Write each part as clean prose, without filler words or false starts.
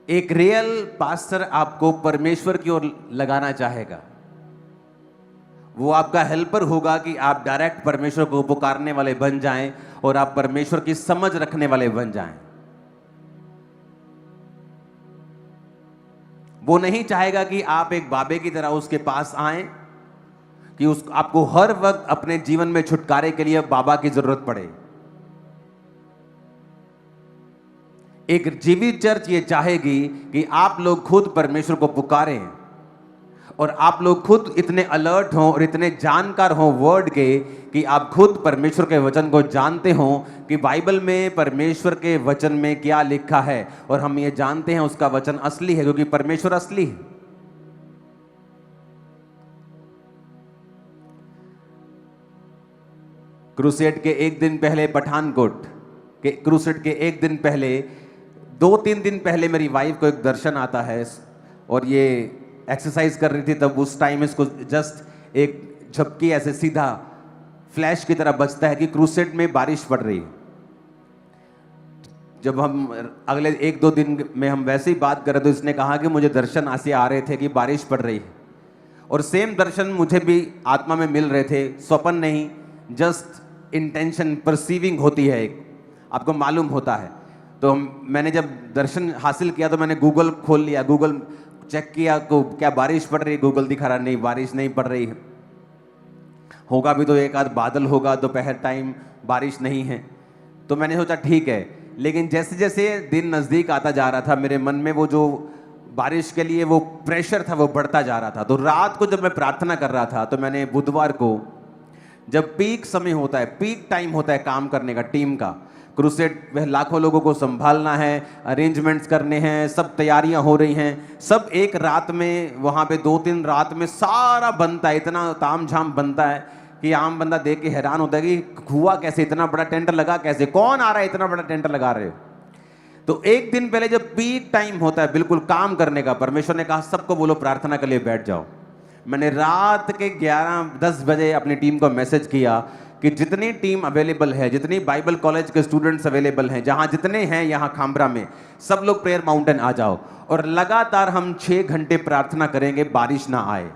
एक real pastor आपको परमेश्वर की ओर लगाना चाहेगा। वो आपका हेल्पर होगा कि आप डायरेक्ट परमेश्वर को पुकारने वाले बन जाएं और आप परमेश्वर की समझ रखने वाले बन जाएं। वो नहीं चाहेगा कि आप एक बाबे की तरह उसके पास आएं, कि आपको हर वक्त अपने जीवन में छुटकारे के लिए बाबा की जरूरत पड़े। एक जीवित चर्च ये चाहेगी कि आप लोग खुद परमेश्वर को पुकारें और आप लोग खुद इतने अलर्ट हों और इतने जानकार हों वर्ड के कि आप खुद परमेश्वर के वचन को जानते हों कि बाइबल में परमेश्वर के वचन में क्या लिखा है, और हम ये जानते हैं उसका वचन असली है क्योंकि परमेश्वर असली है। क्रूसेड के एक दिन पहले, पठानकोट के क्रूसेड के एक दिन पहले, 2-3 दिन पहले मेरी वाइफ को एक दर्शन आता है और ये एक्सरसाइज कर रही थी, तब उस टाइम इसको जस्ट एक झपकी ऐसे सीधा फ्लैश की तरह बजता है कि क्रूसेड में बारिश पड़ रही है। जब हम अगले 1-2 दिन में हम वैसे ही बात कर रहे तो इसने कहा कि मुझे दर्शन ऐसे आ रहे थे कि बारिश पड़ रही है, और सेम दर्शन मुझे भी आत्मा में मिल रहे थे। स्वप्न नहीं, जस्ट इंटेंशन परसीविंग होती है, एक आपको मालूम होता है। तो मैंने जब दर्शन हासिल किया तो मैंने गूगल खोल लिया, गूगल चेक किया को क्या बारिश पड़ रही है, गूगल दिखा रहा नहीं, बारिश नहीं पड़ रही है। होगा भी तो एक आध बादल होगा, दोपहर टाइम बारिश नहीं है। तो मैंने सोचा ठीक है, लेकिन जैसे जैसे दिन नज़दीक आता जा रहा था मेरे मन में वो जो बारिश के लिए वो प्रेशर था वो बढ़ता जा रहा था। तो रात को जब मैं प्रार्थना कर रहा था तो मैंने बुधवार को, जब पीक समय होता है, पीक टाइम होता है काम करने का टीम का, क्रूसेड वह लाखों लोगों को संभालना है, अरेंजमेंट्स करने हैं, सब तैयारियां हो रही हैं, सब एक रात में वहाँ पे 2-3 रात में सारा बनता है, इतना तामझाम बनता है कि आम बंदा देख के हैरान होता है कि हुआ कैसे, इतना बड़ा टेंट लगा कैसे, कौन आ रहा है इतना बड़ा टेंट लगा रहे हो। तो एक दिन पहले जब पीक टाइम होता है बिल्कुल काम करने का, परमेश्वर ने कहा सबको बोलो प्रार्थना के लिए बैठ जाओ। मैंने रात के 11-10 बजे अपनी टीम को मैसेज किया कि जितनी टीम अवेलेबल है, जितनी बाइबल कॉलेज के स्टूडेंट्स अवेलेबल हैं, जहां जितने हैं यहाँ खामरा में, सब लोग प्रेयर माउंटेन आ जाओ और लगातार हम 6 घंटे प्रार्थना करेंगे, बारिश ना आए।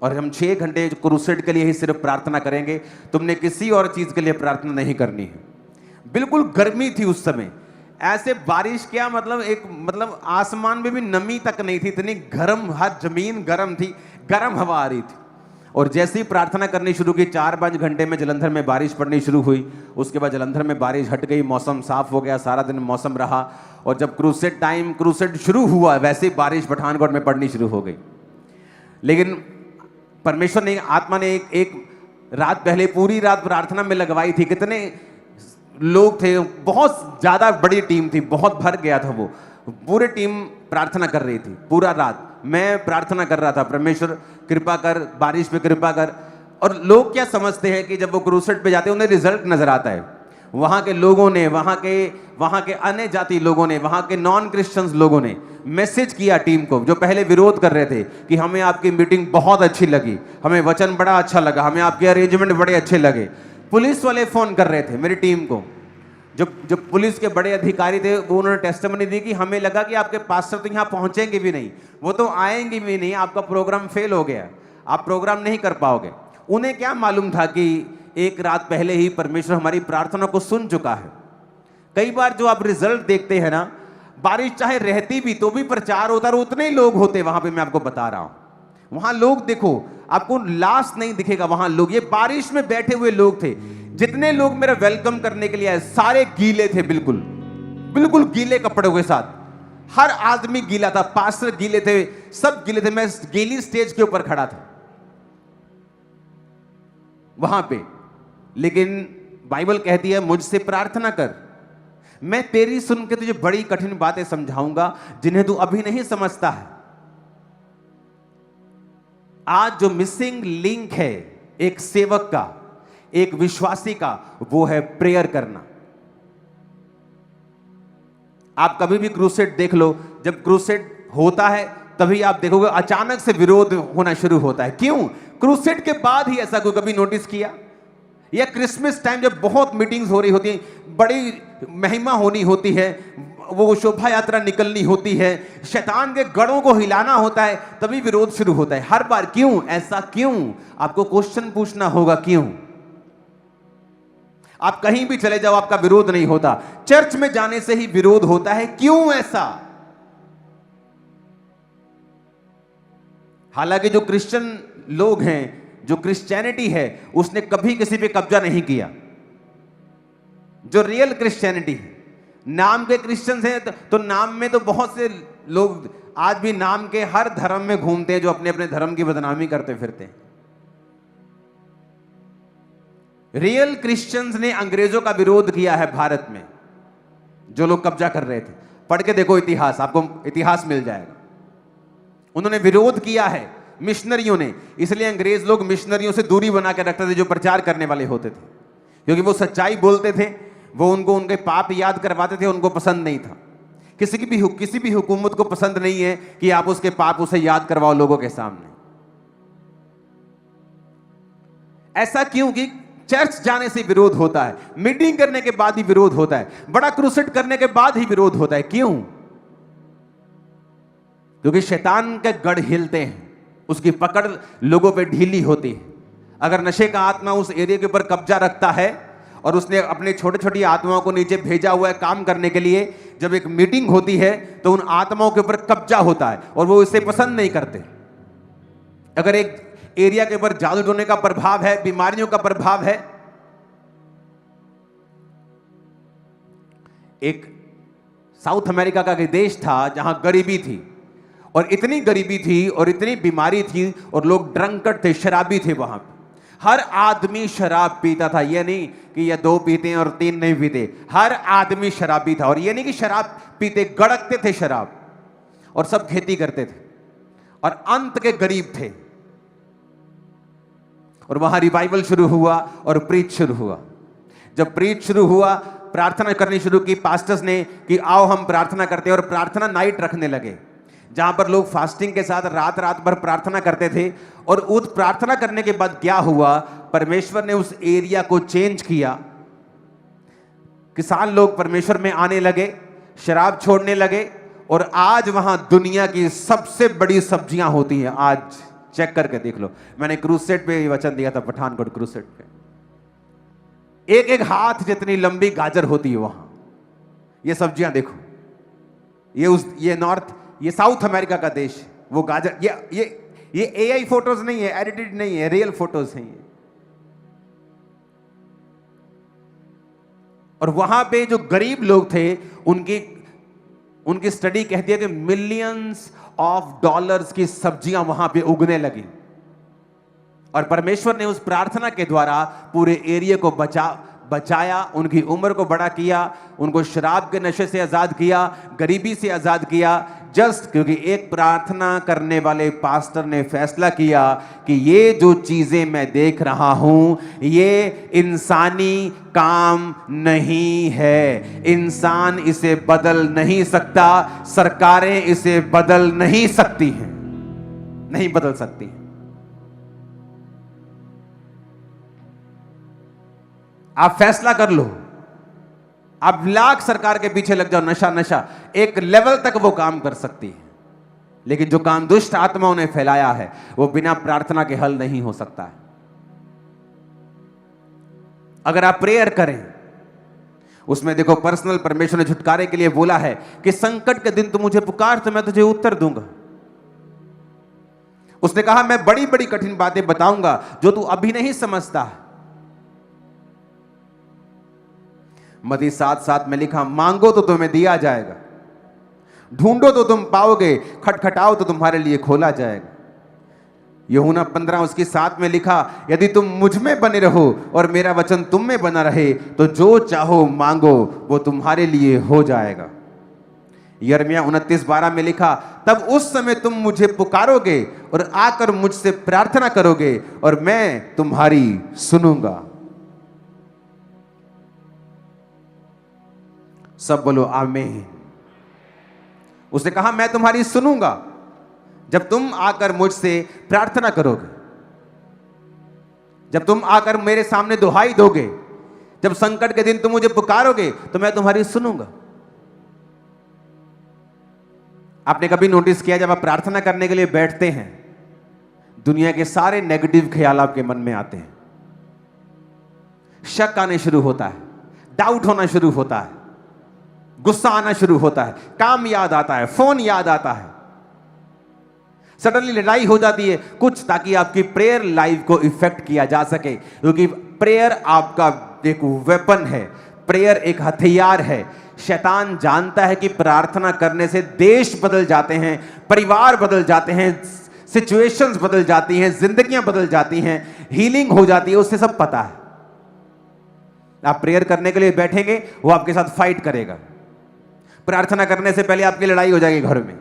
और हम 6 घंटे क्रूसेड के लिए ही सिर्फ प्रार्थना करेंगे, तुमने किसी और चीज के लिए प्रार्थना नहीं करनी है। बिल्कुल गर्मी थी उस समय, ऐसे बारिश क्या मतलब आसमान में भी नमी तक नहीं थी, इतनी गर्म, हर जमीन गर्म थी, गर्म हवा आ रही थी। और जैसे ही प्रार्थना करनी शुरू की, 4-5 घंटे में जलंधर में बारिश पड़नी शुरू हुई। उसके बाद जलंधर में बारिश हट गई, मौसम साफ हो गया, सारा दिन मौसम रहा। और जब क्रूसेड शुरू हुआ वैसे ही बारिश पठानकोट में पड़नी शुरू हो गई। लेकिन परमेश्वर ने, आत्मा ने एक रात पहले पूरी रात प्रार्थना में लगवाई थी। कितने लोग थे, बहुत ज्यादा बड़ी टीम थी, बहुत भर गया था वो, पूरी टीम प्रार्थना कर रही थी पूरा रात। मैं प्रार्थना कर रहा था, परमेश्वर कृपा कर, बारिश पे कृपा कर। और लोग क्या समझते हैं कि जब वो क्रूसेड पे जाते हैं उन्हें रिजल्ट नजर आता है। वहां के लोगों ने, वहां के अन्य जाति लोगों ने, वहां के नॉन क्रिश्चियंस लोगों ने मैसेज किया टीम को, जो पहले विरोध कर रहे थे, कि हमें आपकी मीटिंग बहुत अच्छी लगी, हमें वचन बड़ा अच्छा लगा, हमें आपके अरेंजमेंट बड़े अच्छे लगे। पुलिस वाले फोन कर रहे थे मेरी टीम को, जो पुलिस के बड़े अधिकारी थे, वो उन्होंने टेस्टिमनी दी कि हमें लगा कि आपके पास्टर तो यहाँ पहुंचेंगे भी नहीं, वो तो आएंगे भी नहीं, आपका प्रोग्राम फेल हो गया, आप प्रोग्राम नहीं कर पाओगे। उन्हें क्या मालूम था कि एक रात पहले ही परमेश्वर हमारी प्रार्थना को सुन चुका है। कई बार जो आप रिजल्ट देखते हैं ना, बारिश चाहे रहती भी तो भी प्रचार होता और उतने ही लोग होते वहां पे। मैं आपको बता रहा हूं, वहां लोग देखो, आपको लास्ट नहीं दिखेगा, वहां लोग, ये बारिश में बैठे हुए लोग थे। जितने लोग मेरा वेलकम करने के लिए आए सारे गीले थे, बिल्कुल गीले कपड़ों के साथ, हर आदमी गीला था, पास्टर गीले थे, सब गीले थे। मैं गीली स्टेज के ऊपर खड़ा था वहां पे। लेकिन बाइबल कहती है मुझसे प्रार्थना कर, मैं तेरी सुन के तुझे बड़ी कठिन बातें समझाऊंगा जिन्हें तू अभी नहीं समझता है। आज जो मिसिंग लिंक है एक सेवक का, एक विश्वासी का, वो है प्रेयर करना। आप कभी भी क्रूसेड देख लो, जब क्रूसेड होता है तभी आप देखोगे अचानक से विरोध होना शुरू होता है। क्यों? क्रूसेड के बाद ही ऐसा कोई कभी नोटिस किया? या क्रिसमस टाइम जब बहुत मीटिंग्स हो रही होती हैं, बड़ी महिमा होनी होती है, वो शोभा यात्रा निकलनी होती है, शैतान के गढ़ों को हिलाना होता है, तभी विरोध शुरू होता है हर बार। क्यों ऐसा? क्यों? आपको क्वेश्चन पूछना होगा क्यों। आप कहीं भी चले जाओ आपका विरोध नहीं होता, चर्च में जाने से ही विरोध होता है। क्यों ऐसा? हालांकि जो क्रिश्चियन लोग हैं, जो क्रिश्चियनिटी है, उसने कभी किसी पे कब्जा नहीं किया। जो रियल क्रिश्चियनिटी है, नाम के क्रिश्चियंस हैं तो नाम में तो बहुत से लोग आज भी नाम के हर धर्म में घूमते हैं, जो अपने अपने धर्म की बदनामी करते फिरते हैं। रियल क्रिश्चियंस ने अंग्रेजों का विरोध किया है भारत में, जो लोग कब्जा कर रहे थे। पढ़ के देखो इतिहास, आपको इतिहास मिल जाएगा। उन्होंने विरोध किया है मिशनरियों ने, इसलिए अंग्रेज लोग मिशनरियों से दूरी बना के रखते थे, जो प्रचार करने वाले होते थे, क्योंकि वो सच्चाई बोलते थे, वो उनको उनके पाप याद करवाते थे, उनको पसंद नहीं था। किसी भी हुकूमत को पसंद नहीं है कि आप उसके पाप उसे याद करवाओ लोगों के सामने। ऐसा क्यों? कि चर्च जाने से विरोध होता है, मीटिंग करने के बाद ही विरोध होता है, बड़ा क्रूसेड करने के बाद ही विरोध होता है। क्यों? क्योंकि शैतान के गढ़ हिलते हैं, उसकी पकड़ लोगों पे ढीली होती है। अगर नशे का आत्मा उस एरिया के ऊपर कब्जा रखता है और उसने अपने छोटे छोटी आत्माओं को नीचे भेजा हुआ है काम करने के लिए, जब एक मीटिंग होती है तो उन आत्माओं के ऊपर कब्जा होता है और वो इसे पसंद नहीं करते। अगर एक एरिया के ऊपर जादू टोने का प्रभाव है, बीमारियों का प्रभाव है, एक साउथ अमेरिका का देश था जहां गरीबी थी, और इतनी गरीबी थी और इतनी बीमारी थी और लोग ड्रंकर्ड थे, शराबी थे। वहां हर आदमी शराब पीता था। यह नहीं कि ये 2 पीते हैं और 3 नहीं पीते, हर आदमी शराबी था। और यह नहीं कि शराब पीते, गड़कते थे शराब, और सब खेती करते थे और अंत के गरीब थे। और वहां रिवाइवल शुरू हुआ और प्रीच शुरू हुआ। जब प्रीच शुरू हुआ, प्रार्थना करनी शुरू की पास्टर्स ने कि आओ हम प्रार्थना करते हैं, और प्रार्थना नाइट रखने लगे, जहां पर लोग फास्टिंग के साथ रात रात भर प्रार्थना करते थे। और उस प्रार्थना करने के बाद क्या हुआ, परमेश्वर ने उस एरिया को चेंज किया। किसान लोग परमेश्वर में आने लगे, शराब छोड़ने लगे, और आज वहां दुनिया की सबसे बड़ी सब्जियां होती हैं। आज चेक करके देख लो, मैंने क्रूसेड पे वचन दिया था, पठानकोट क्रूसेड पे। एक एक हाथ जितनी लंबी गाजर होती है वहां। ये सब्जियां देखो, ये साउथ अमेरिका का देश, वो गाजर, ये एआई फोटोज नहीं है, एडिटेड नहीं है, रियल फोटोज हैं ये। और वहां पे जो गरीब लोग थे, उनकी स्टडी कहती है कि मिलियंस ऑफ डॉलर्स की सब्जियां वहां पे उगने लगी। और परमेश्वर ने उस प्रार्थना के द्वारा पूरे एरिया को बचाया, उनकी उम्र को बड़ा किया, उनको शराब के नशे से आजाद किया, गरीबी से आजाद किया, जस्ट क्योंकि एक प्रार्थना करने वाले पास्टर ने फैसला किया कि ये जो चीजें मैं देख रहा हूं, ये इंसानी काम नहीं है, इंसान इसे बदल नहीं सकता, सरकारें इसे बदल नहीं सकती हैं, नहीं बदल सकती हैं। आप फैसला कर लो, आप लाख सरकार के पीछे लग जाओ, नशा एक लेवल तक वो काम कर सकती है, लेकिन जो काम दुष्ट आत्माओं ने फैलाया है वो बिना प्रार्थना के हल नहीं हो सकता है। अगर आप प्रेयर करें, उसमें देखो पर्सनल परमेश्वर ने छुटकारे के लिए बोला है कि संकट के दिन तू मुझे पुकार तो मैं तुझे उत्तर दूंगा। उसने कहा मैं बड़ी बड़ी कठिन बातें बताऊंगा जो तू अभी नहीं समझता। मत्ती 7:7 में लिखा, मांगो तो तुम्हें दिया जाएगा, ढूंढो तो तुम पाओगे, खटखटाओ तो तुम्हारे लिए खोला जाएगा। यूहन्ना 15:7 में लिखा, यदि तुम मुझ में बने रहो और मेरा वचन तुम में बना रहे तो जो चाहो मांगो वो तुम्हारे लिए हो जाएगा। यिर्मयाह 29:12 में लिखा, तब उस समय तुम मुझे पुकारोगे और आकर मुझसे प्रार्थना करोगे और मैं तुम्हारी सुनूंगा। सब बोलो आमीन। उसने कहा मैं तुम्हारी सुनूंगा जब तुम आकर मुझसे प्रार्थना करोगे, जब तुम आकर मेरे सामने दुहाई दोगे, जब संकट के दिन तुम मुझे पुकारोगे तो मैं तुम्हारी सुनूंगा। आपने कभी नोटिस किया जब आप प्रार्थना करने के लिए बैठते हैं, दुनिया के सारे नेगेटिव ख्याल आपके मन में आते हैं, शक आने शुरू होता है, डाउट होना शुरू होता है, गुस्सा आना शुरू होता है, काम याद आता है, फोन याद आता है, सडनली लड़ाई हो जाती है कुछ, ताकि आपकी प्रेयर लाइफ को इफेक्ट किया जा सके। क्योंकि प्रेयर आपका एक वेपन है, प्रेयर एक हथियार है। शैतान जानता है कि प्रार्थना करने से देश बदल जाते हैं, परिवार बदल जाते हैं, सिचुएशंस बदल जाती हैं, जिंदगियां बदल जाती हैं, हीलिंग हो जाती है, उससे सब पता है। आप प्रेयर करने के लिए बैठेंगे, वो आपके साथ फाइट करेगा। प्रार्थना करने से पहले आपकी लड़ाई हो जाएगी घर में।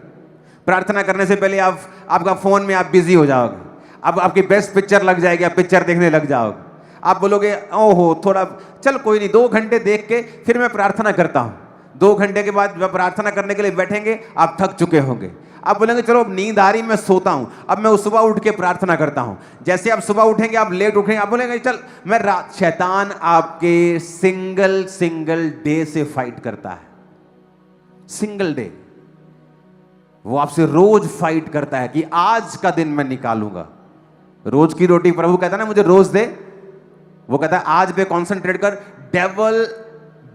प्रार्थना करने से पहले आपका फोन में आप बिजी हो जाओगे। अब आपकी बेस्ट पिक्चर लग जाएगी, आप पिक्चर देखने लग जाओगे। आप बोलोगे ओहो थोड़ा चल कोई नहीं, 2 घंटे देख के फिर मैं प्रार्थना करता हूं। 2 घंटे के बाद जब प्रार्थना करने के लिए बैठेंगे, आप थक चुके होंगे। आप बोलेंगे चलो अब नींद आ रही, मैं सोता हूं, अब मैं सुबह उठ के प्रार्थना करता हूं। जैसे आप सुबह उठेंगे, आप लेट उठेंगे, आप बोलेंगे चल मैं रात। शैतान आपके सिंगल डे से फाइट करता है, सिंगल डे। वो आपसे रोज फाइट करता है कि आज का दिन मैं निकालूंगा। रोज की रोटी प्रभु कहता है ना मुझे रोज दे, वो कहता है आज पे कॉन्सेंट्रेट कर। डेविल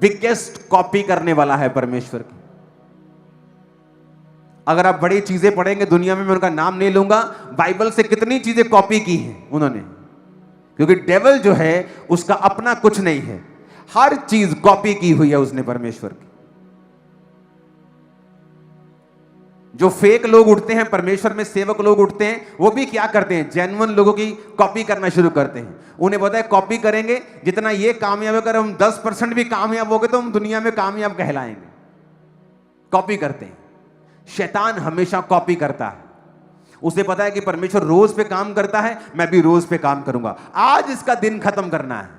बिगेस्ट कॉपी करने वाला है परमेश्वर की। अगर आप बड़ी चीजें पढ़ेंगे दुनिया में, मैं उनका नाम नहीं लूंगा, बाइबल से कितनी चीजें कॉपी की हैं उन्होंने। क्योंकि डेविल जो है उसका अपना कुछ नहीं है, हर चीज कॉपी की हुई है उसने परमेश्वर की। जो फेक लोग उठते हैं, परमेश्वर में सेवक लोग उठते हैं, वो भी क्या करते हैं, जेन्युइन लोगों की कॉपी करना शुरू करते हैं। उन्हें पता है कॉपी करेंगे, जितना ये कामयाब है, अगर हम 10% भी कामयाब हो गए तो हम दुनिया में कामयाब कहलाएंगे। कॉपी करते हैं। शैतान हमेशा कॉपी करता है। उसे पता है कि परमेश्वर रोज पे काम करता है, मैं भी रोज पे काम करूंगा। आज इसका दिन खत्म करना है।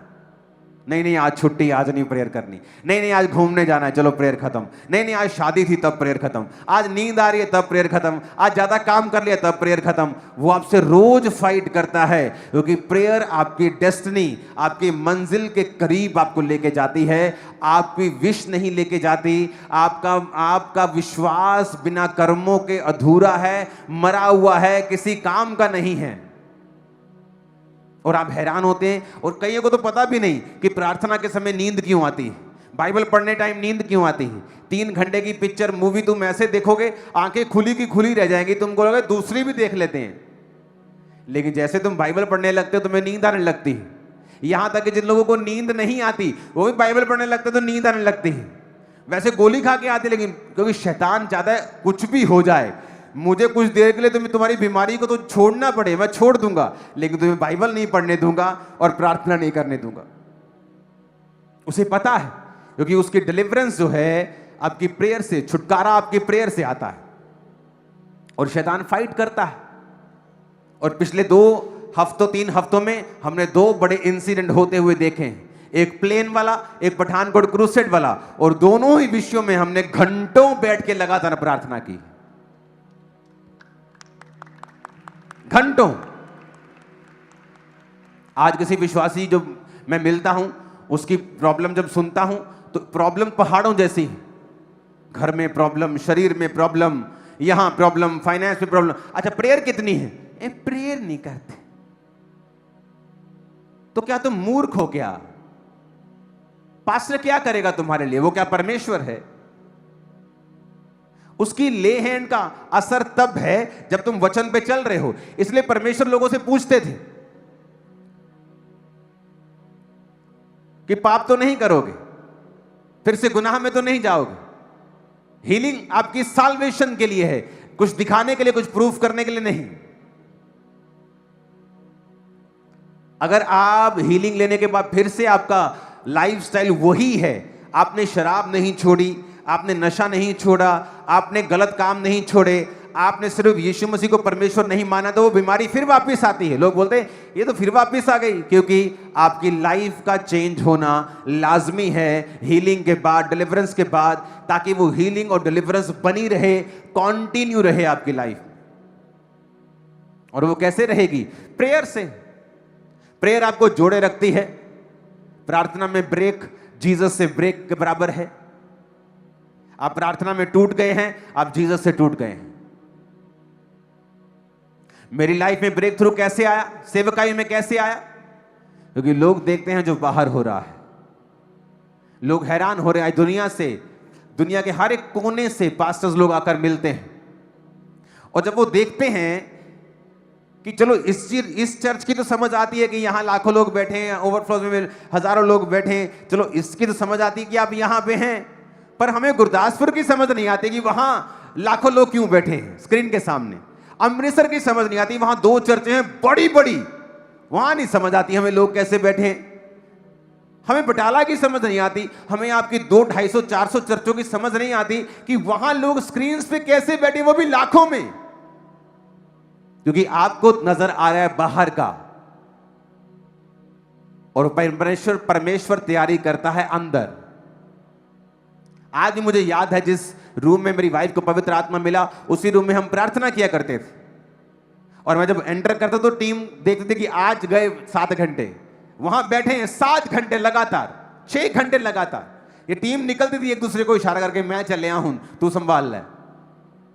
नहीं आज छुट्टी, आज नहीं प्रेयर करनी। नहीं आज घूमने जाना है, चलो प्रेयर खत्म। नहीं आज शादी थी तब प्रेयर खत्म। आज नींद आ रही है तब प्रेयर खत्म। आज ज्यादा काम कर लिया तब प्रेयर खत्म। वो आपसे रोज फाइट करता है, क्योंकि प्रेयर आपकी डेस्टिनी, आपकी मंजिल के करीब आपको लेके जाती है। आपकी विश नहीं लेके जाती। आपका विश्वास बिना कर्मों के अधूरा है, मरा हुआ है, किसी काम का नहीं है। और आप हैरान होते हैं, और कईयों को तो पता भी नहीं कि प्रार्थना के समय नींद क्यों आती है, बाइबल पढ़ने टाइम नींद क्यों आती है। 3 घंटे की पिक्चर मूवी तुम ऐसे देखोगे, आंखें खुली की खुली रह जाएंगी, तुमको लगेगा दूसरी भी देख लेते हैं। लेकिन जैसे तुम बाइबल पढ़ने लगते हो, तुम्हें नींद आने लगती है। यहां तक कि जिन लोगों को नींद नहीं आती, वो भी बाइबल पढ़ने लगते तो नींद आने लगती है। वैसे गोली खा के आती, लेकिन क्योंकि शैतान चाहता है कुछ भी हो जाए, मुझे कुछ देर के लिए तुम्हारी बीमारी को तो छोड़ना पड़े, मैं छोड़ दूंगा, लेकिन तुम्हें बाइबल नहीं पढ़ने दूंगा और प्रार्थना नहीं करने दूंगा। उसे पता है, क्योंकि उसकी डिलीवरेंस जो है आपकी प्रेयर से, छुटकारा आपकी प्रेयर से आता है। और शैतान फाइट करता है। और पिछले 3 हफ्तों में हमने 2 बड़े इंसिडेंट होते हुए देखे हैं। एक प्लेन वाला, एक पठानकोट क्रूसेड वाला। और दोनों ही विषयों में हमने घंटों बैठ के लगातार प्रार्थना की, घंटों। आज किसी विश्वासी जो मैं मिलता हूं, उसकी प्रॉब्लम जब सुनता हूं तो प्रॉब्लम पहाड़ों जैसी है। घर में प्रॉब्लम, शरीर में प्रॉब्लम, यहां प्रॉब्लम, फाइनेंस में प्रॉब्लम। अच्छा प्रेयर कितनी है? प्रेयर नहीं करते तो क्या तुम मूर्ख हो क्या? पास्टर क्या करेगा तुम्हारे लिए? वो क्या परमेश्वर है? उसकी ले हैंड का असर तब है जब तुम वचन पे चल रहे हो। इसलिए परमेश्वर लोगों से पूछते थे कि पाप तो नहीं करोगे, फिर से गुनाह में तो नहीं जाओगे। हीलिंग आपकी साल्वेशन के लिए है, कुछ दिखाने के लिए, कुछ प्रूफ करने के लिए नहीं। अगर आप हीलिंग लेने के बाद फिर से आपका लाइफस्टाइल वही है, आपने शराब नहीं छोड़ी, आपने नशा नहीं छोड़ा, आपने गलत काम नहीं छोड़े, आपने सिर्फ यीशु मसीह को परमेश्वर नहीं माना, तो वो बीमारी फिर वापस आती है। लोग बोलते हैं ये तो फिर वापस आ गई, क्योंकि आपकी लाइफ का चेंज होना लाजमी है हीलिंग के बाद, डिलीवरेंस के बाद, ताकि वो हीलिंग और डिलीवरेंस बनी रहे, कंटिन्यू रहे आपकी लाइफ। और वो कैसे रहेगी? प्रेयर से। प्रेयर आपको जोड़े रखती है। प्रार्थना में ब्रेक जीसस से ब्रेक के बराबर है। आप प्रार्थना में टूट गए हैं, आप जीसस से टूट गए हैं। मेरी लाइफ में ब्रेक थ्रू कैसे आया, सेवकाई में कैसे आया? क्योंकि लोग देखते हैं जो बाहर हो रहा है, लोग हैरान हो रहे हैं। दुनिया से, दुनिया के हर एक कोने से पास्टर्स लोग आकर मिलते हैं, और जब वो देखते हैं कि चलो इस चर्च की तो समझ आती है कि यहां लाखों लोग बैठे हैं, ओवरफ्लो में हजारों लोग बैठे हैं, चलो इसकी तो समझ आती है कि आप यहां पे हैं, पर हमें गुरदासपुर की समझ नहीं आती कि वहां लाखों लोग क्यों बैठे हैं स्क्रीन के सामने। अमृतसर की समझ नहीं आती, वहां 2 चर्चें हैं बड़ी बड़ी, वहां नहीं समझ आती हमें लोग कैसे बैठे हैं। हमें बटाला की समझ नहीं आती, हमें आपकी 200, 250, 400 चर्चों की समझ नहीं आती कि वहां लोग स्क्रीन पे कैसे बैठे, वो भी लाखों में। क्योंकि आपको नजर आ रहा है बाहर का, और परमेश्वर तैयारी करता है अंदर। आज भी मुझे याद है जिस रूम में मेरी वाइफ को पवित्र आत्मा मिला, उसी रूम में हम प्रार्थना किया करते थे, और मैं जब एंटर करता तो टीम देखते थे कि आज गए 7 घंटे, वहां बैठे हैं 7 घंटे लगातार, 6 घंटे लगातार। ये टीम निकलती थी एक दूसरे को इशारा करके, मैं चले हूं, तू संभाल ले,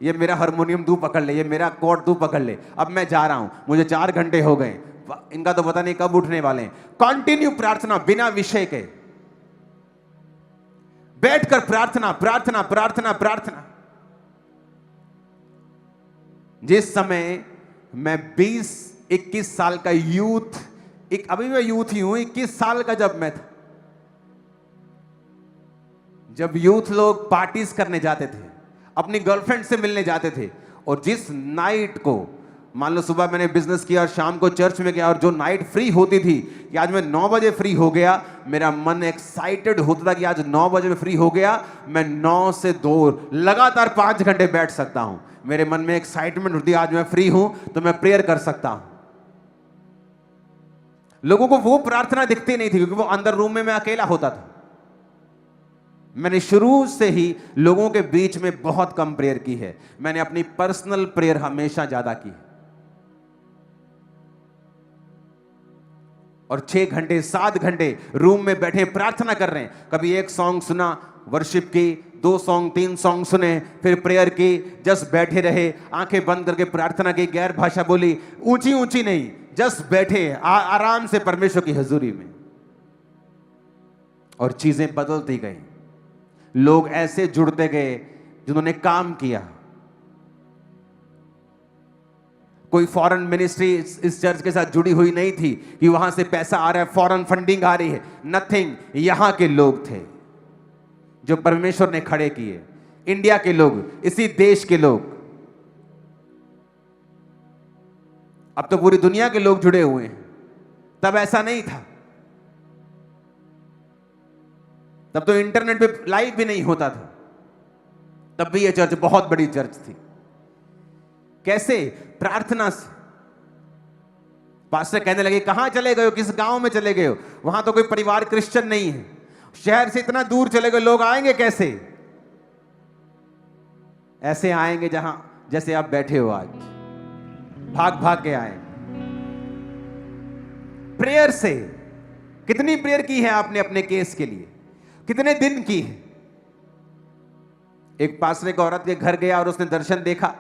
ये मेरा हारमोनियम तू पकड़ ले, ये मेरा कॉर्ड तू पकड़ ले, अब मैं जा रहा हूं, मुझे 4 घंटे हो गए, इनका तो पता नहीं कब उठने वाले हैं। कंटिन्यू प्रार्थना, बिना विषय के, बैठकर प्रार्थना प्रार्थना प्रार्थना प्रार्थना। जिस समय मैं 20-21 साल का यूथ, अभी मैं यूथ ही हूं, 21 साल का जब मैं था, जब यूथ लोग पार्टीज करने जाते थे, अपनी गर्लफ्रेंड से मिलने जाते थे, और जिस नाइट को, मान लो सुबह मैंने बिजनेस किया और शाम को चर्च में गया, और जो नाइट फ्री होती थी कि आज मैं 9 बजे फ्री हो गया, मेरा मन एक्साइटेड होता था कि आज 9 बजे में फ्री हो गया, मैं 9 से 2 लगातार 5 घंटे बैठ सकता हूं। मेरे मन में एक्साइटमेंट होती है, आज मैं फ्री हूं तो मैं प्रेयर कर सकता हूं। लोगों को वो प्रार्थना दिखती नहीं थी, क्योंकि वो अंदर रूम में मैं अकेला होता था। मैंने शुरू से ही लोगों के बीच में बहुत कम प्रेयर की है, मैंने अपनी पर्सनल प्रेयर हमेशा ज्यादा की है। और 6 घंटे 7 घंटे रूम में बैठे प्रार्थना कर रहे हैं। कभी एक सॉन्ग सुना वर्शिप की, 2 सॉन्ग 3 सॉन्ग सुने, फिर प्रेयर की, जस्ट बैठे रहे, आंखें बंद करके प्रार्थना की, गैर भाषा बोली, ऊंची ऊंची नहीं, जस्ट बैठे आराम से परमेश्वर की हजूरी में, और चीजें बदलती गई। लोग ऐसे जुड़ते गए जिन्होंने काम किया। कोई फॉरेन मिनिस्ट्री इस चर्च के साथ जुड़ी हुई नहीं थी कि वहां से पैसा आ रहा है, फॉरेन फंडिंग आ रही है, नथिंग। यहां के लोग थे जो परमेश्वर ने खड़े किए, इंडिया के लोग, इसी देश के लोग। अब तो पूरी दुनिया के लोग जुड़े हुए हैं, तब ऐसा नहीं था। तब तो इंटरनेट पे लाइव भी नहीं होता था, तब भी यह चर्च बहुत बड़ी चर्च थी। कैसे? प्रार्थना से। पास्टर कहने लगे, कहां चले गए हो, किस गांव में चले गए हो, वहां तो कोई परिवार क्रिश्चियन नहीं है, शहर से इतना दूर चले गए, लोग आएंगे कैसे? ऐसे आएंगे जहां जैसे आप बैठे हो आज, भाग भाग के आए। प्रेयर से। कितनी प्रेयर की है आपने अपने केस के लिए, कितने दिन की है? एक पास्टर एक औरत के घर गया और उसने दर्शन देखा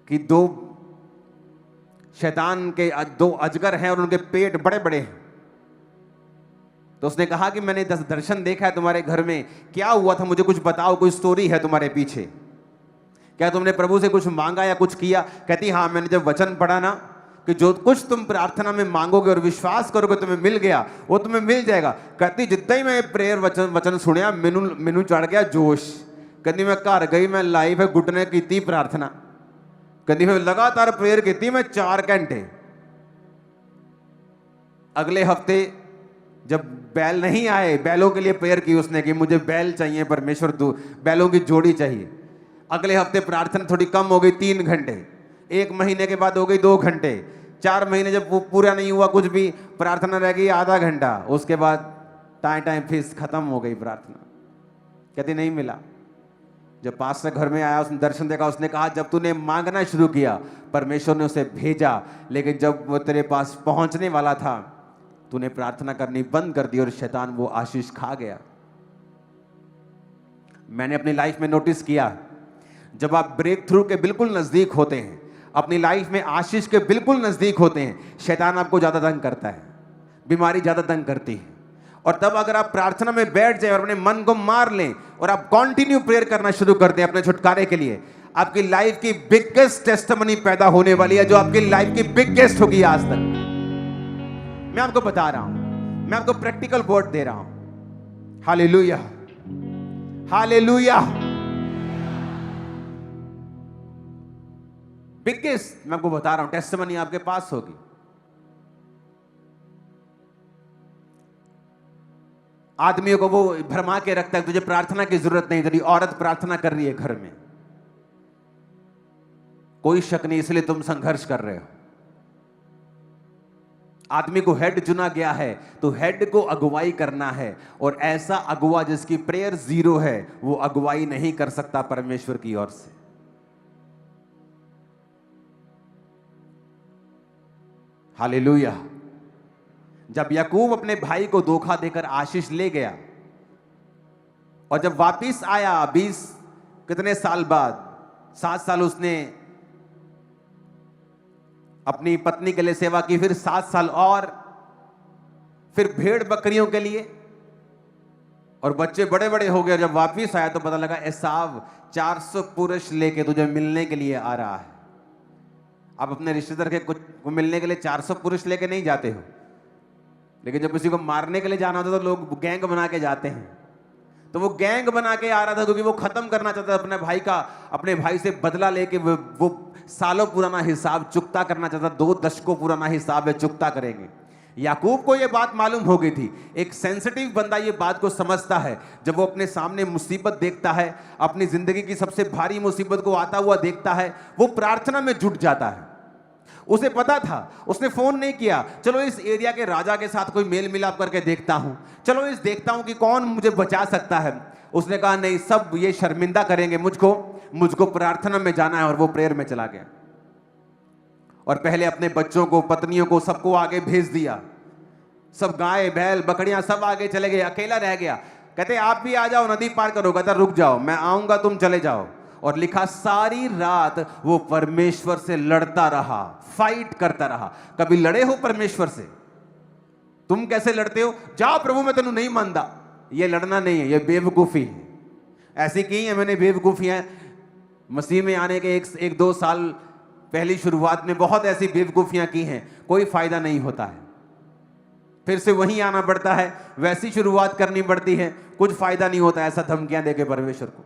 कि 2 शैतान के 2 अजगर हैं और उनके पेट बड़े बड़े हैं। तो उसने कहा कि मैंने दर्शन देखा है तुम्हारे घर में, क्या हुआ था मुझे कुछ बताओ, कोई स्टोरी है तुम्हारे पीछे, क्या तुमने प्रभु से कुछ मांगा या कुछ किया? कहती हाँ, मैंने जब वचन पढ़ा ना कि जो कुछ तुम प्रार्थना में मांगोगे और विश्वास करोगे तुम्हें मिल गया, वो तुम्हें मिल जाएगा। कहती जितना ही मैं प्रेयर वचन सुनिया, मैनू चढ़ गया जोश। कहती मैं घर गई, मैं लाइव है घुटने की प्रार्थना, कहती मैं लगातार प्रेयर की, मैं 4 घंटे। अगले हफ्ते जब बैल नहीं आए, बैलों के लिए प्रेयर की उसने कि मुझे बैल चाहिए परमेश्वर, बैलों की जोड़ी चाहिए। अगले हफ्ते प्रार्थना थोड़ी कम हो गई, 3 घंटे। 1 महीने के बाद हो गई 2 घंटे। 4 महीने जब वो पूरा नहीं हुआ कुछ भी, प्रार्थना रह गई आधा घंटा। उसके बाद टाइम फीस खत्म हो गई प्रार्थना। कहती नहीं मिला। जब पास्टर घर में आया, उसने दर्शन देखा, उसने कहा जब तूने मांगना शुरू किया परमेश्वर ने उसे भेजा, लेकिन जब वो तेरे पास पहुंचने वाला था तूने प्रार्थना करनी बंद कर दी और शैतान वो आशीष खा गया। मैंने अपनी लाइफ में नोटिस किया, जब आप ब्रेक थ्रू के बिल्कुल नजदीक होते हैं, अपनी लाइफ में आशीष के बिल्कुल नजदीक होते हैं, शैतान आपको ज्यादा तंग करता है, बीमारी ज्यादा तंग करती है। और तब अगर आप प्रार्थना में बैठ जाए और अपने मन को मार लें और आप कंटिन्यू प्रेयर करना शुरू कर दें अपने छुटकारे के लिए, आपकी लाइफ की बिगेस्ट टेस्टिमनी पैदा होने वाली है, जो आपकी लाइफ की बिगेस्ट होगी आज तक। मैं आपको बता रहा हूं, मैं आपको प्रैक्टिकल वर्ड दे रहा हूं। Hallelujah, hallelujah. बिगेस्ट, मैं आपको बता रहा हूं, टेस्टिमनी आपके पास होगी। आदमियों को वो भरमा के रखता है, तुझे प्रार्थना की जरूरत नहीं, तेरी औरत प्रार्थना कर रही है घर में। कोई शक नहीं, इसलिए तुम संघर्ष कर रहे हो। आदमी को हेड चुना गया है, तो हेड को अगुवाई करना है, और ऐसा अगुवा जिसकी प्रेयर जीरो है, वो अगुवाई नहीं कर सकता परमेश्वर की ओर से। हालेलुया। जब याकूब अपने भाई को धोखा देकर आशीष ले गया, और जब वापिस आया 20 कितने साल बाद, 7 साल उसने अपनी पत्नी के लिए सेवा की, फिर 7 साल और, फिर भेड़ बकरियों के लिए, और बच्चे बड़े बड़े हो गए। जब वापिस आया तो पता लगा एसाव 400 पुरुष लेके तुझे मिलने के लिए आ रहा है। आप अपने रिश्तेदार के को मिलने के लिए 400 पुरुष लेके नहीं जाते हो, लेकिन जब किसी को मारने के लिए जाना होता तो लोग गैंग बना के जाते हैं। तो वो गैंग बना के आ रहा था क्योंकि वो खत्म करना चाहता था अपने भाई का, अपने भाई से बदला लेके वो सालों पुराना हिसाब चुकता करना चाहता। 2 दशकों पुराना हिसाब है, चुकता करेंगे। याकूब को ये बात मालूम हो गई थी। एक सेंसिटिव बंदा ये बात को समझता है, जब वो अपने सामने मुसीबत देखता है, अपनी जिंदगी की सबसे भारी मुसीबत को आता हुआ देखता है, वो प्रार्थना में जुट जाता है। उसे पता था, उसने फोन नहीं किया, चलो इस एरिया के राजा के साथ कोई मेल मिलाप करके देखता हूं, चलो देखता हूं कि कौन मुझे बचा सकता है। उसने कहा नहीं, सब ये शर्मिंदा करेंगे मुझको प्रार्थना में जाना है, और वो प्रेयर में चला गया। और पहले अपने बच्चों को, पत्नियों को, सबको आगे भेज दिया। सब गाय बैल बकरियां सब आगे चले गए, अकेला रह गया। कहते आप भी आ जाओ, नदी पार करो। कहता रुक जाओ, मैं आऊंगा, तुम चले जाओ। और लिखा सारी रात वो परमेश्वर से लड़ता रहा, फाइट करता रहा। कभी लड़े हो परमेश्वर से? तुम कैसे लड़ते हो? जाओ प्रभु मैं तेनू नहीं मानता। ये लड़ना नहीं है, ये बेवकूफी है। ऐसी की है मैंने बेवकूफियां मसीह में आने के 1-2 साल पहली शुरुआत में, बहुत ऐसी बेवकूफियां की हैं, कोई फायदा नहीं होता है। फिर से वहीं आना पड़ता है, वैसी शुरुआत करनी पड़ती है, कुछ फायदा नहीं होता। ऐसा धमकियां देके परमेश्वर को।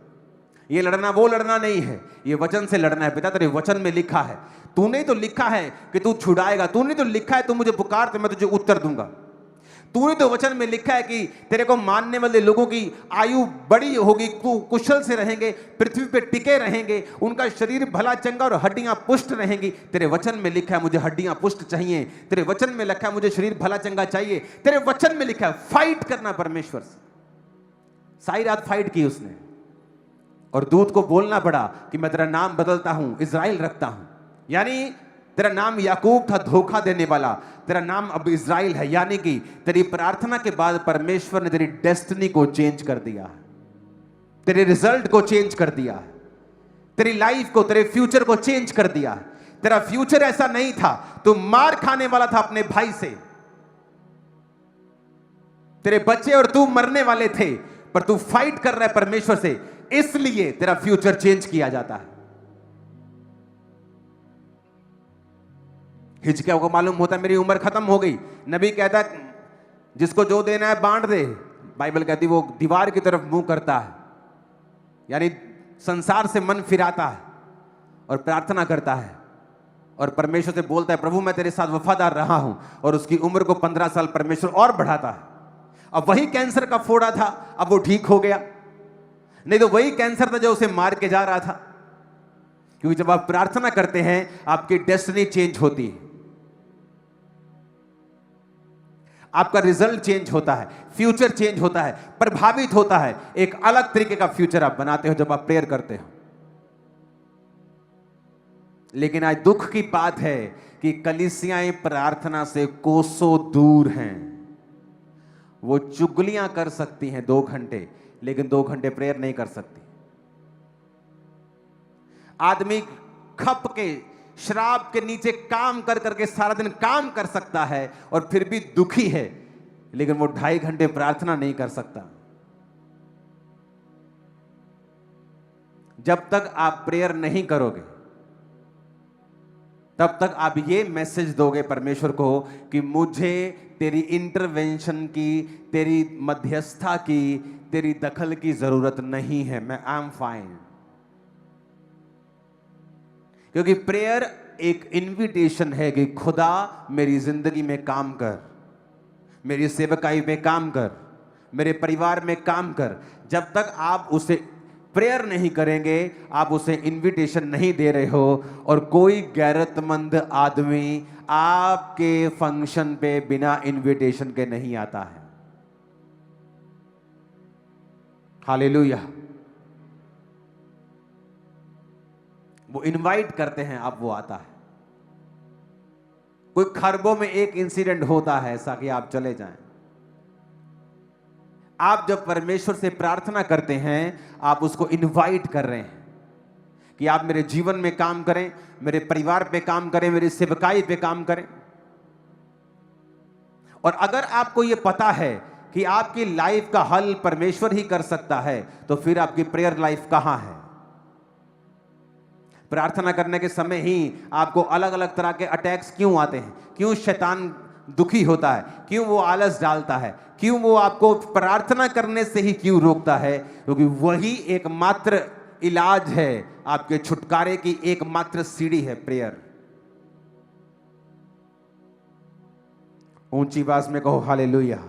ये लड़ना वो लड़ना नहीं है, ये वचन से लड़ना है। पिता तेरे वचन में लिखा है, तूने तो लिखा है कि तू छुड़ाएगा, तूने तो लिखा है तू मुझे पुकार तो मैं तुझे उत्तर दूंगा। तूने तो वचन में लिखा है कि तेरे को मानने वाले लोगों की आयु बड़ी होगी, कुशल से रहेंगे, पृथ्वी पे टिके रहेंगे, उनका शरीर भला चंगा और हड्डियां पुष्ट रहेंगी। तेरे वचन में लिखा है मुझे हड्डियां पुष्ट चाहिए, तेरे वचन में लिखा है मुझे शरीर भला चंगा चाहिए, तेरे वचन में लिखा है। फाइट करना परमेश्वर से। सारी रात फाइट की उसने, और दूत को बोलना पड़ा कि मैं तेरा नाम बदलता हूं, इज़राइल रखता हूं। यानी तेरा नाम याकूब था, धोखा देने वाला, तेरा नाम अब इज़राइल है। यानी कि तेरी प्रार्थना के बाद परमेश्वर ने तेरी डेस्टिनी को चेंज कर दिया है, तेरे रिजल्ट को चेंज कर दिया है, तेरी लाइफ को, तेरे फ्यूचर को चेंज कर दिया है। तेरा फ्यूचर ऐसा नहीं था, तू मार खाने वाला था अपने भाई से, तेरे बच्चे और तू मरने वाले थे, पर तू फाइट कर रहा है परमेश्वर से, इसलिए तेरा फ्यूचर चेंज किया जाता है। हिजकिय्याह को मालूम होता है मेरी उम्र खत्म हो गई। नबी कहता है जिसको जो देना है बांट दे। बाइबल कहती वो दीवार की तरफ मुंह करता है, यानी संसार से मन फिराता है और प्रार्थना करता है, और परमेश्वर से बोलता है प्रभु मैं तेरे साथ वफादार रहा हूं, और उसकी उम्र को 15 साल परमेश्वर और बढ़ाता है। अब वही कैंसर का फोड़ा था, अब वो ठीक हो गया, नहीं तो वही कैंसर था जो उसे मार के जा रहा था। क्योंकि जब आप प्रार्थना करते हैं आपकी डेस्टिनी चेंज होती है, आपका रिजल्ट चेंज होता है, फ्यूचर चेंज होता है, प्रभावित होता है। एक अलग तरीके का फ्यूचर आप बनाते हो जब आप प्रेयर करते हो। लेकिन आज दुख की बात है कि कलीसियाएं प्रार्थना से कोसों दूर हैं। वो चुगलियां कर सकती हैं 2 घंटे, लेकिन 2 घंटे प्रेयर नहीं कर सकती। आदमी खप के शराब के नीचे काम कर करके सारा दिन काम कर सकता है और फिर भी दुखी है, लेकिन वो 2.5 घंटे प्रार्थना नहीं कर सकता। जब तक आप प्रेयर नहीं करोगे तब तक आप ये मैसेज दोगे परमेश्वर को कि मुझे तेरी इंटरवेंशन की, तेरी मध्यस्थता की, तेरी दखल की जरूरत नहीं है, मैं आई एम फाइन। क्योंकि प्रेयर एक इनविटेशन है कि खुदा मेरी जिंदगी में काम कर, मेरी सेवकाई में काम कर, मेरे परिवार में काम कर। जब तक आप उसे प्रेयर नहीं करेंगे, आप उसे इनविटेशन नहीं दे रहे हो। और कोई गैरतमंद आदमी आपके फंक्शन पे बिना इनविटेशन के नहीं आता है। हालेलुया। वो इनवाइट करते हैं, अब वो आता है। कोई खरबों में एक इंसिडेंट होता है ऐसा कि आप चले जाएं। आप जब परमेश्वर से प्रार्थना करते हैं, आप उसको इनवाइट कर रहे हैं कि आप मेरे जीवन में काम करें, मेरे परिवार पे काम करें, मेरी सेवकाई पे काम करें। और अगर आपको यह पता है कि आपकी लाइफ का हल परमेश्वर ही कर सकता है, तो फिर आपकी प्रेयर लाइफ कहां है? प्रार्थना करने के समय ही आपको अलग अलग तरह के अटैक्स क्यों आते हैं? क्यों शैतान दुखी होता है? क्यों वो आलस डालता है? क्यों वो आपको प्रार्थना करने से ही क्यों रोकता है? क्योंकि वही एकमात्र इलाज है, आपके छुटकारे की एकमात्र सीढ़ी है प्रेयर। ऊंची आवाज में कहो हालेलुया।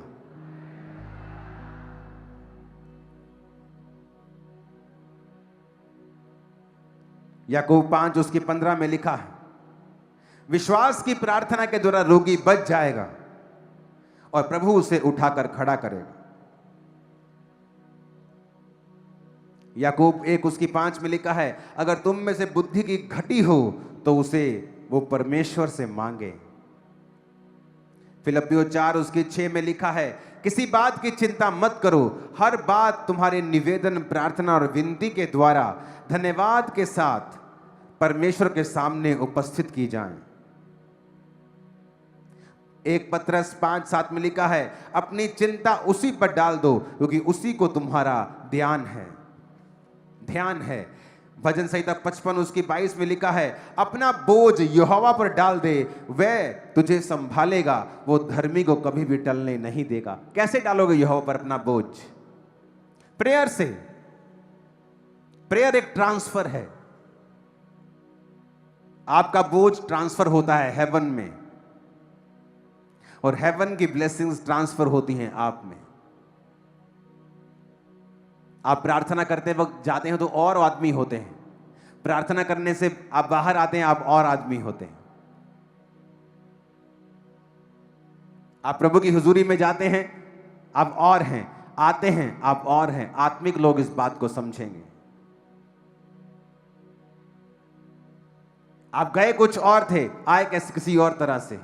याकूब 5 उसकी 15 में लिखा है, विश्वास की प्रार्थना के द्वारा रोगी बच जाएगा और प्रभु उसे उठाकर खड़ा करेगा। याकूब 1 उसकी 5 में लिखा है, अगर तुम में से बुद्धि की घटी हो तो उसे वो परमेश्वर से मांगे। फिलिप्पियों 4 उसकी 6 में लिखा है, किसी बात की चिंता मत करो, हर बात तुम्हारे निवेदन, प्रार्थना और विनती के द्वारा धन्यवाद के साथ परमेश्वर के सामने उपस्थित की जाए। 1 पत्रस 5:7 में लिखा है, अपनी चिंता उसी पर डाल दो क्योंकि उसी को तुम्हारा ध्यान है। भजन संहिता 55 उसकी 22 में लिखा है, अपना बोझ यहोवा पर डाल दे, वह तुझे संभालेगा, वो धर्मी को कभी भी टलने नहीं देगा। कैसे डालोगे यहोवा पर अपना बोझ? प्रेयर से। प्रेयर एक ट्रांसफर है। आपका बोझ ट्रांसफर होता है हेवन में, और हेवन की ब्लेसिंग्स ट्रांसफर होती हैं आप में। आप प्रार्थना करते वक्त जाते हैं तो और आदमी होते हैं, प्रार्थना करने से आप बाहर आते हैं, आप और आदमी होते हैं। आप प्रभु की हुजूरी में जाते हैं, आप और हैं, आते हैं, आप और हैं। आत्मिक लोग इस बात को समझेंगे। आप गए कुछ और थे, आए कैसे किसी और तरह से।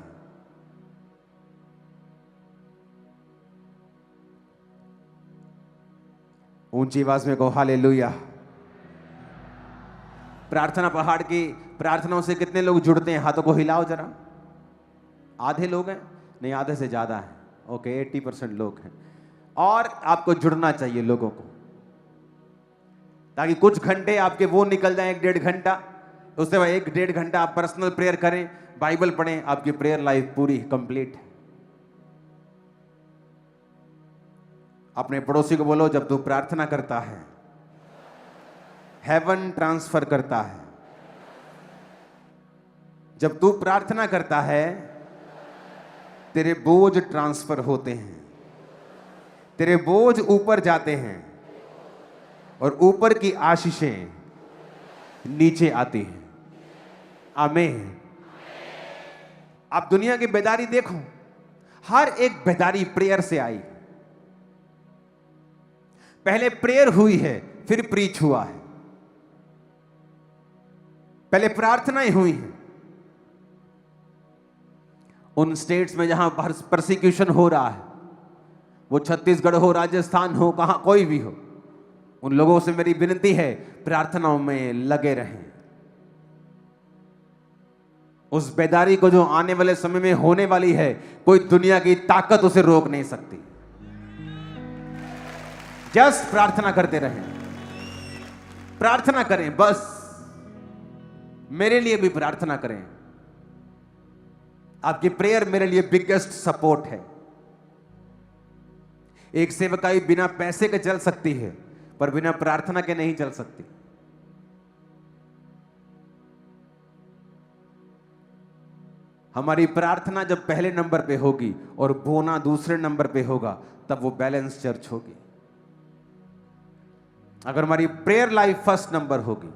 ऊंची आवाज में कहो हालेलुया। प्रार्थना पहाड़ की प्रार्थनाओं से कितने लोग जुड़ते हैं? हाथों को हिलाओ जरा। आधे लोग हैं? नहीं, आधे से ज्यादा है। ओके, 80% लोग हैं। और आपको जुड़ना चाहिए लोगों को, ताकि कुछ घंटे आपके वो निकल जाए, 1-1.5 घंटा, उससे बाद 1-1.5 घंटा आप पर्सनल प्रेयर करें, बाइबल पढ़ें, आपकी प्रेयर लाइफ पूरी कंप्लीट है। अपने पड़ोसी को बोलो, जब तू प्रार्थना करता है हेवन ट्रांसफर करता है। जब तू प्रार्थना करता है तेरे बोझ ट्रांसफर होते हैं, तेरे बोझ ऊपर जाते हैं और ऊपर की आशीषें नीचे आती हैं। आमीन। आप दुनिया की बेदारी देखो, हर एक बेदारी प्रेयर से आई। पहले प्रेयर हुई है, फिर प्रीच हुआ है। पहले प्रार्थनाएं हुई हैं। उन स्टेट्स में जहां परसिक्यूशन हो रहा है, वो छत्तीसगढ़ हो, राजस्थान हो, कहां कोई भी हो, उन लोगों से मेरी विनती है, प्रार्थनाओं में लगे रहें। उस बेदारी को जो आने वाले समय में होने वाली है, कोई दुनिया की ताकत उसे रोक नहीं सकती। जस्ट प्रार्थना करते रहें, प्रार्थना करें, बस मेरे लिए भी प्रार्थना करें। आपकी प्रेयर मेरे लिए बिगेस्ट सपोर्ट है। एक सेवकाई बिना पैसे के चल सकती है, पर बिना प्रार्थना के नहीं चल सकती। हमारी प्रार्थना जब पहले नंबर पे होगी और बोना दूसरे नंबर पे होगा, तब वो बैलेंस चर्च होगी। अगर हमारी प्रेयर लाइफ फर्स्ट नंबर होगी,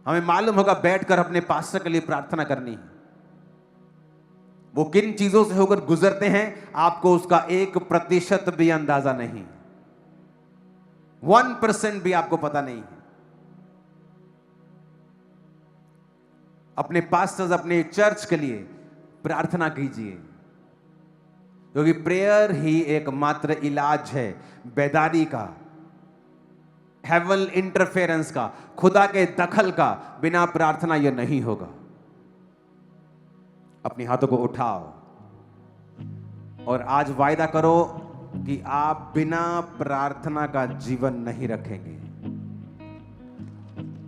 हमें मालूम होगा बैठकर अपने पास्टर के लिए प्रार्थना करनी है। वो किन चीजों से होकर गुजरते हैं, आपको उसका 1% भी अंदाजा नहीं, 1% भी आपको पता नहीं है। अपने पास्टर्स, अपने चर्च के लिए प्रार्थना कीजिए, क्योंकि प्रेयर ही एकमात्र इलाज है बेदारी का, हेवन इंटरफेरेंस का, खुदा के दखल का। बिना प्रार्थना यह नहीं होगा। अपने हाथों को उठाओ और आज वायदा करो कि आप बिना प्रार्थना का जीवन नहीं रखेंगे।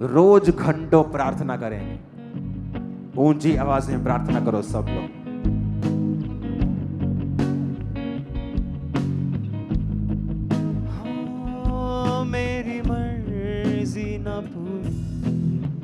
रोज घंटों प्रार्थना करेंगे। ऊंची आवाज में प्रार्थना करो सब लोग।